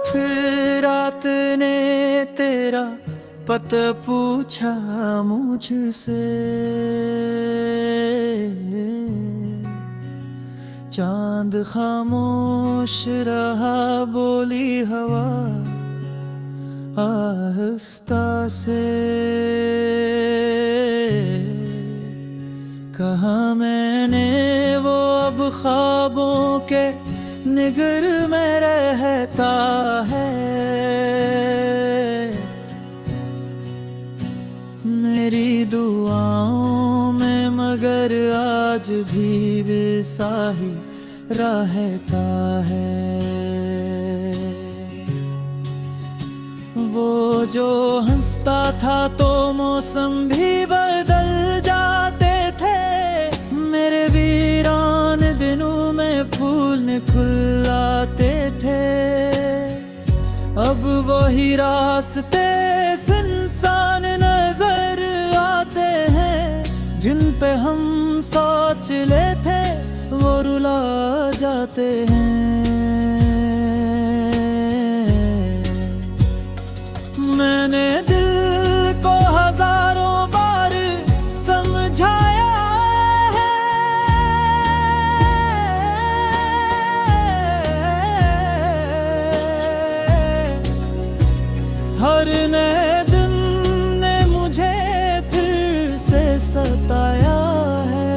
फिर रात ने तेरा पता पूछा मुझसे। चांद खामोश रहा, बोली हवा आहिस्ता से। कहा मैंने वो अब ख्वाबों के निगर में रहता है। मेरी दुआओं में मगर आज भी बेसाही रहता है। वो जो हंसता था तो मौसम भी बदल जाते थे। मेरे वीरान दिनों में फूल निकल आते थे। अब वही रास्ते सुनसान नजर आते हैं, जिन पे हम सोच लेते वो रुला जाते हैं। मैंने दिल को हजारों बार समझाया है, हर नए दिन ने मुझे फिर से सताया है।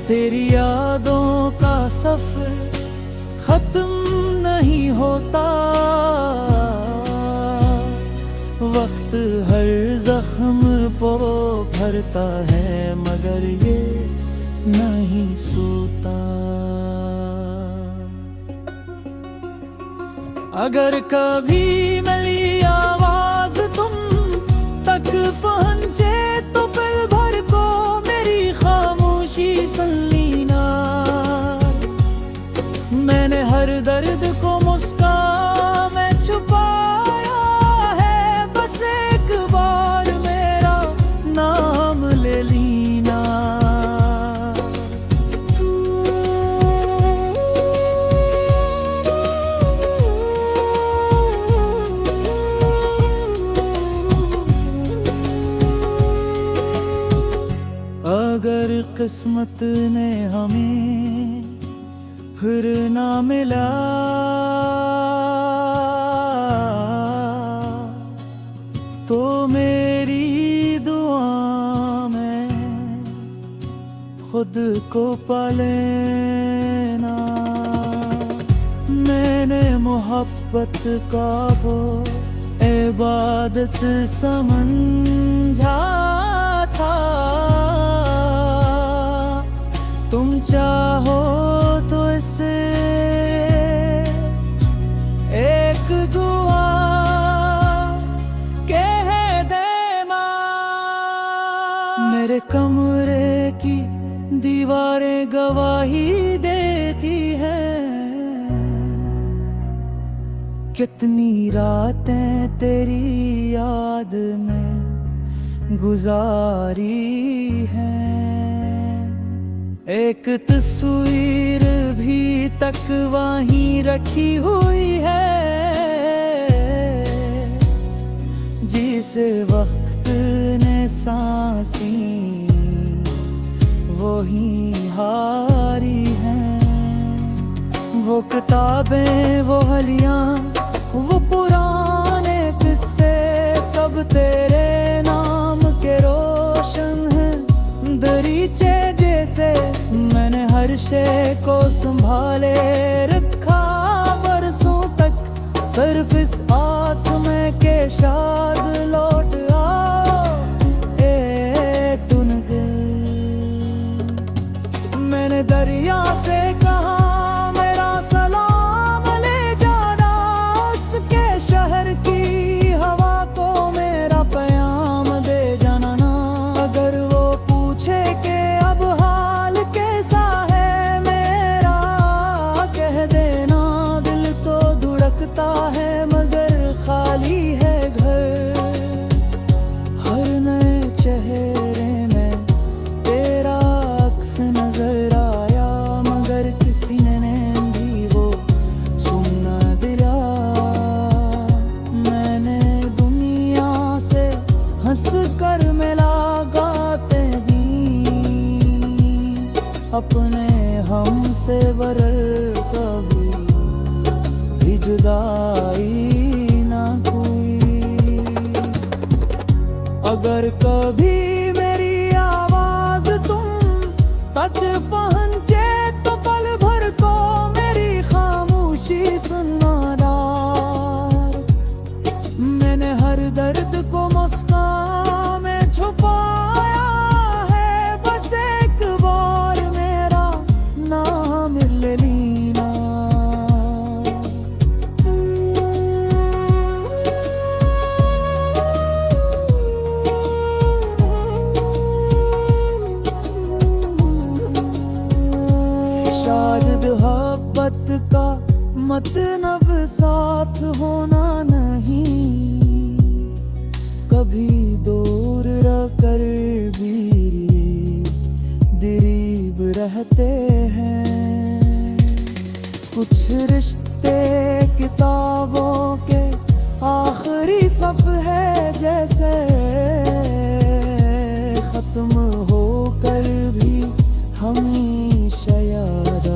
तेरी यादों का सफर खत्म नहीं होता। वक्त हर जख्म को भरता है, मगर ये नहीं सोता। अगर कभी मिली आवाज तुम तक पहुंचे तो पल भर को मेरी खामोशी सुन लेना। मैंने हर दर्द को मुस्कान में छुपाया है, बस एक बार मेरा नाम ले लेना। अगर किस्मत ने हमें फिर ना मिला तो मेरी दुआ में खुद को पालेना। मैंने मोहब्बत का वो इबादत समझा था। तुम चाहो तो इसे एक दुआ कह देना। मेरे कमरे की दीवारें गवाही देती हैं, कितनी रातें तेरी याद में गुजारी हैं। एक तस्वीर भी तक वहीं रखी हुई है, जिसे वक्त ने सांसी वही हारी हैं। वो किताबें, वो हलियां, वो पुराने किस्से सब तेरे नाम के रोशन हैं। दरीचे जैसे मैंने हर शय को संभाले रखा बरसों तक। सिर्फ इस आस में के शाद लौट आओ ए तुन दिल। मैंने दरिया से कहा मेरा सलाम ले जाना, उसके शहर की हवा को मेरा पैगाम दे जाना ना। अगर वो पूछे कि अब हाल कैसा है मेरा, कह देना दिल तो धड़कता है मगर खाली है घर। अपने हमसे बरर कभी भी जुदाई ना कोई। अगर कभी मेरी आवाज तुम तक पहुंचे तो पल भर को मेरी खामोशी सुनना यार। मैंने हर दर्द को मुस्कान में छुपाया है, बस एक बार मेरा नाम ले लेना। शायद मोहब्बत का मतलब साथ होना नहीं, कभी दूर रहकर भी करीब रहते हैं। कुछ रिश्ते किताबों के आखिरी सफ़े जैसे, खत्म होकर भी हमेशा याद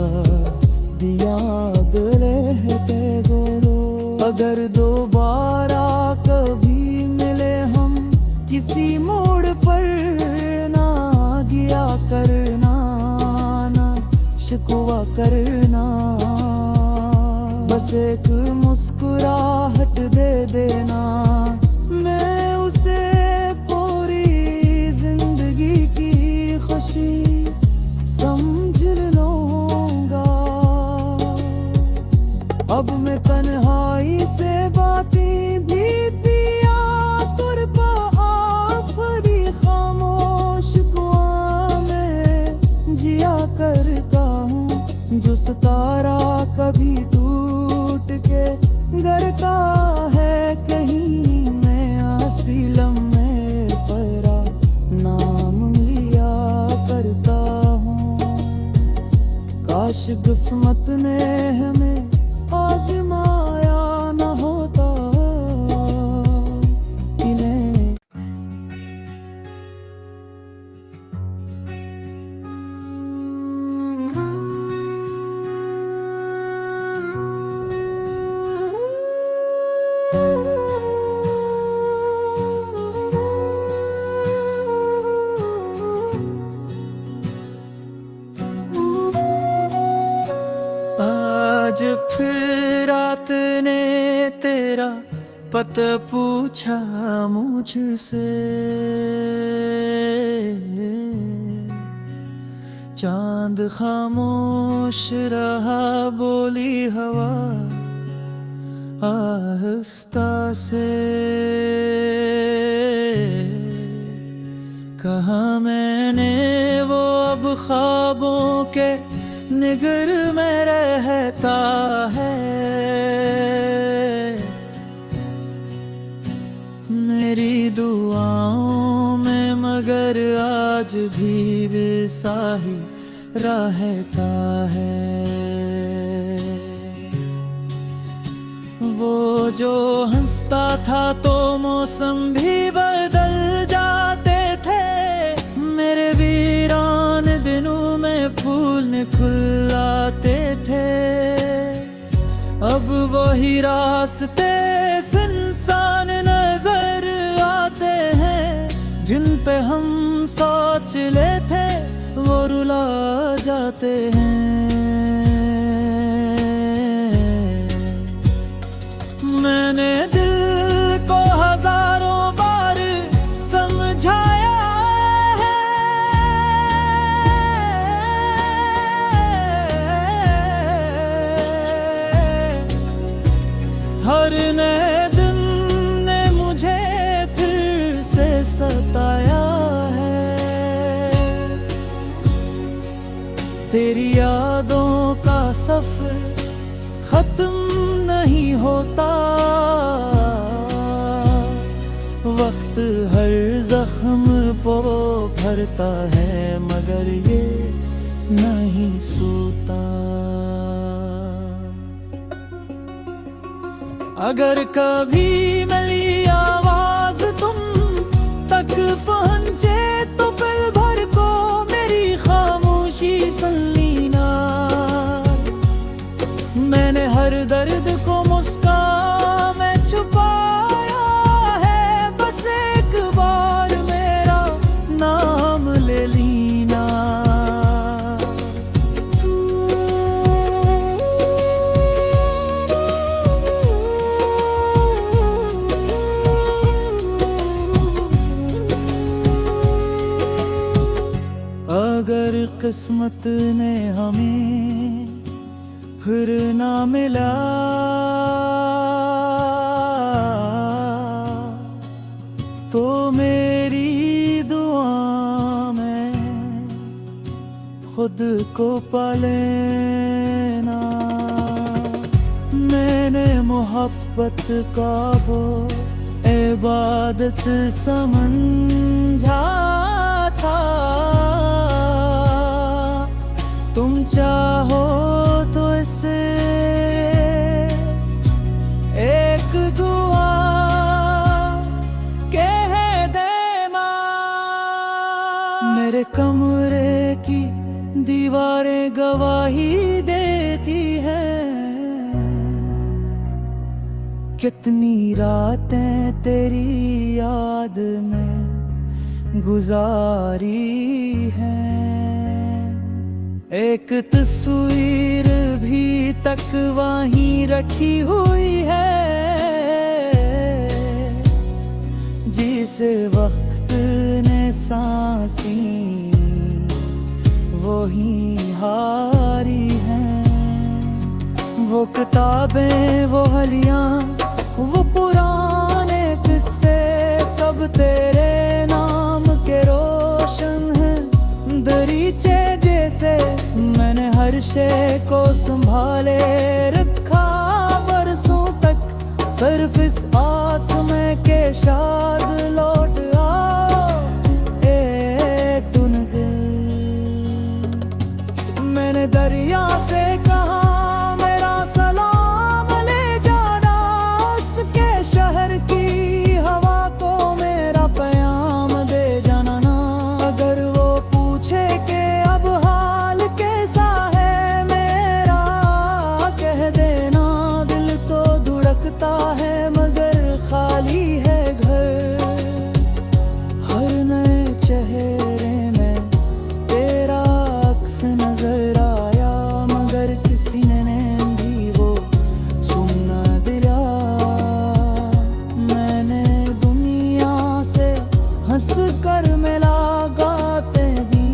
रहते गोरो। अगर दोबारा कभी मिले हम किसी मोड़ पर, ना गिया करना ना शिकवा करना, बस एक मुस्कुराहट दे देना। मैं उसे पूरी जिंदगी की खुशी समझ लूंगा। अब मैं तन्हाई से बातें भी पिया तुर आखरी खामोश कुआं में जिया करता हूँ। जो सितारा कभी टूट के गरका है कहीं, मैं आसी लम्हे परा नाम लिया करता हूँ। काश किस्मत ने हमें आज़माया न होता इन्हें। आज फिर रात ने तेरा पता पूछा मुझसे, चांद खामोश रहा बोली हवा आहिस्ता से। कहा मैंने वो अब ख्वाबों के निगर में रहता है, मेरी दुआओं में मगर आज भी वैसा ही रहता है। वो जो हंसता था तो मौसम भी बदल जाते थे, मेरे वीरान दिनों में फूल निकल आते थे। अब वही रास्ते सुनसान नजर आते हैं, जिन पे हम सोच लेते वो रुला जाते हैं। मैंने दिल को हजारों बार समझाया है, हर नए दिन ने मुझे फिर से सताया है। तेरी यादों का सफर खत्म नहीं होता, वक्त हर जख्म को भरता है मगर ये नहीं सोता। अगर कभी मिली आवाज तुम तक पहुंचे तो पल भर को मेरी खामोशी सुन किस्मत ने हमें फिर ना मिला, तो मेरी दुआ में खुद को पालेना। मैंने मोहब्बत का वो इबादत समझा था, तुम चाहो तो इसे एक दुआ कह देना। मेरे कमरे की दीवारें गवाही देती हैं, कितनी रातें तेरी याद में गुजारी हैं। एक तस्वीर भी तक वहीं रखी हुई है, जिसे वक्त ने सांसी वही हारी हैं। वो किताबें, वो हलियां, वो पुराने किस्से सब तेरे नाम के रोशन हैं। दरीचे जैसे मैंने हर शे को संभाले रखा बरसों तक, सिर्फ इस आस में के शाद लौट आओ एक दिन। मैंने दरिया से कहा मेरा सलाम ले जाना, उसके शहर की हवा को मेरा पैगाम दे जाना ना। अगर वो पूछे कि अब हाल कैसा है मेरा, कह देना दिल तो धड़कता है मगर खाली है घर। हर नए चेहरे में तेरा अक्स नजर आया, मगर किसी ने भी वो सुनना दिला। मैंने दुनिया से हंस कर मुलाकातें दी,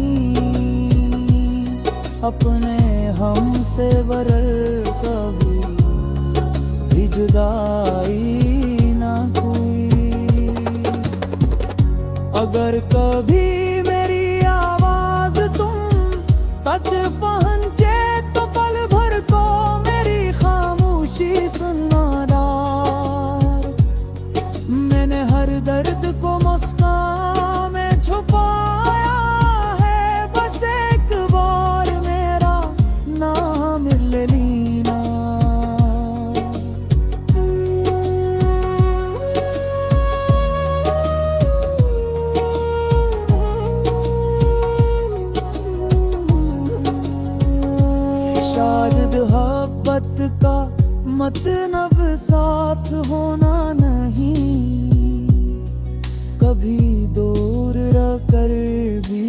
अपने हम से बरर कभी भी जुदाई ना हुई। अगर कभी मेरी आवाज तुम तक पहुंचे तो पल भर को मेरी खामोशी सुनना डार। मैंने हर दर्द को मुस्कान में छुपाया है, बस एक बार मेरा नाम ले लेना। शायद मोहब्बत का मतलब साथ होना नहीं, कभी दूर रहकर भी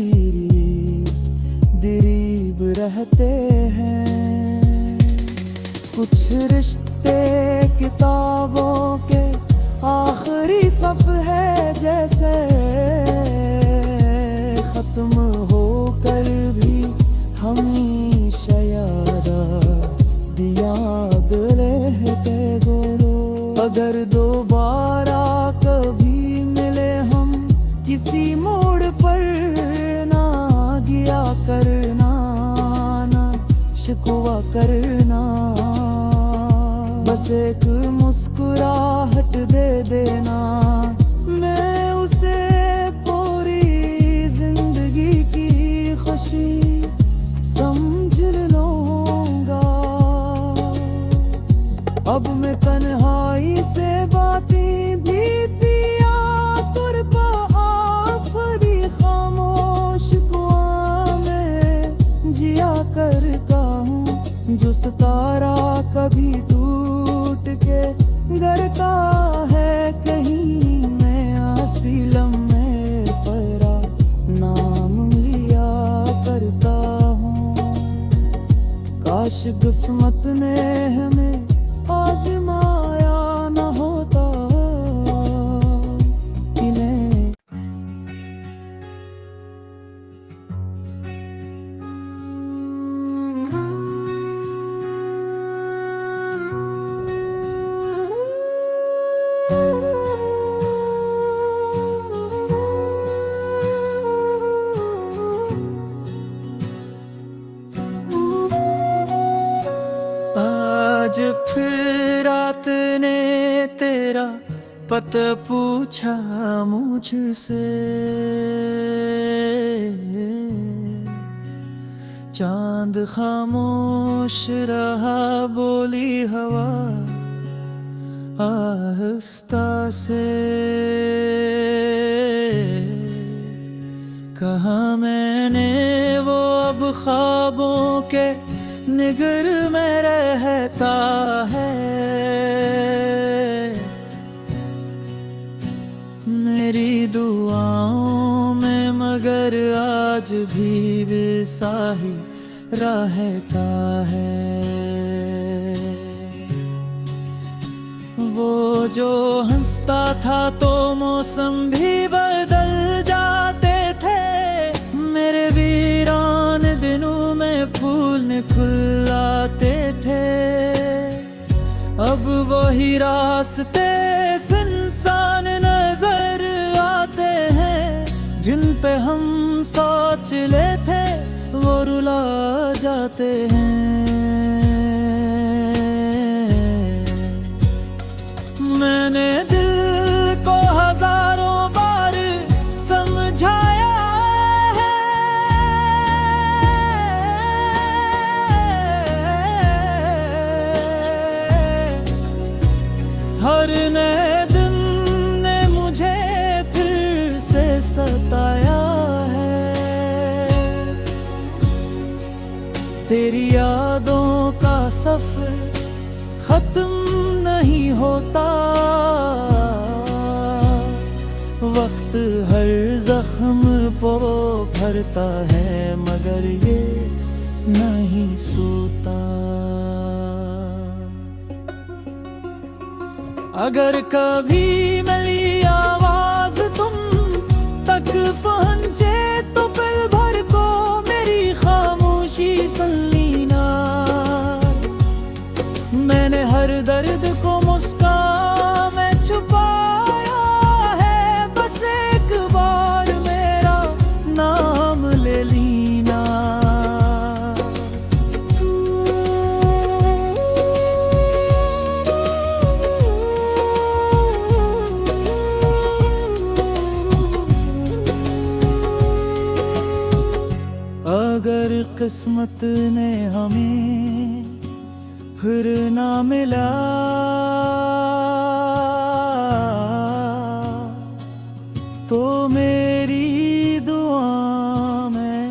करीब रहते हैं। कुछ रिश्ते किताबों के आखिरी सफ़े जैसे, खत्म होकर भी हमेशा याद लेते गोरो। अगर दोबारा कभी मिले हम किसी मोड़ पर, ना गया करना ना शिकवा करना, बस एक मुस्कुराहट दे देना। मैं उसे पूरी जिंदगी की खुशी समझ लूंगा। अब मैं तन्हाई से बातें भी पिया तुर आखरी खामोश कुआं में जिया करता हूँ, जो सितारा कभी टूट के घर का है कहीं। मैं आसिलम में परा नाम लिया करता हूँ। काश किस्मत ने हमें आज़माया न होता इन्हें। पत पूछा मुझसे, चांद खामोश रहा, बोली हवा आहिस्ता से। कहा मैंने वो अब ख्वाबों के निगर में रहता है, मेरी दुआओं में मगर आज भी बेसाही रहता है। वो जो हंसता था तो मौसम भी बदल जाते थे, मेरे वीरान दिनों में फूल निकल आते थे। अब वही रास्ते सुनसान नजर आते हैं, जिन पे हम सोच लेते वो रुला जाते हैं। मैंने दिल को हजारों बार समझाया है, हर नए दिन ने मुझे फिर से सताया है। तेरी यादों का सफर खत्म नहीं होता, वक्त हर जख्म को भरता है, मगर ये नहीं सोता। अगर कभी मिली आवाज तुम तक पहुंचे तो पल भर को मेरी खामोशी सुन लेना। मैंने हर दर्द को मुस्कान में छुपाया है, बस एक बार मेरा नाम ले लेना। अगर किस्मत ने हमें फिर ना मिला तो मेरी दुआ में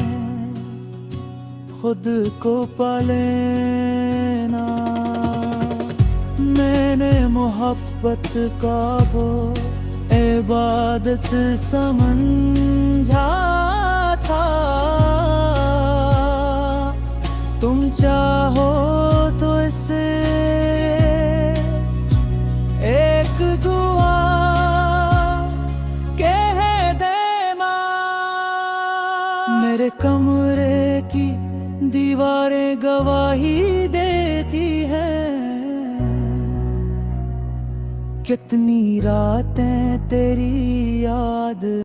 खुद को पालेना। मैंने मोहब्बत का वो इबादत समझा था, तुम चाहो तो इसे एक दुआ कह देना। मेरे कमरे की दीवारें गवाही देती हैं, कितनी रातें तेरी याद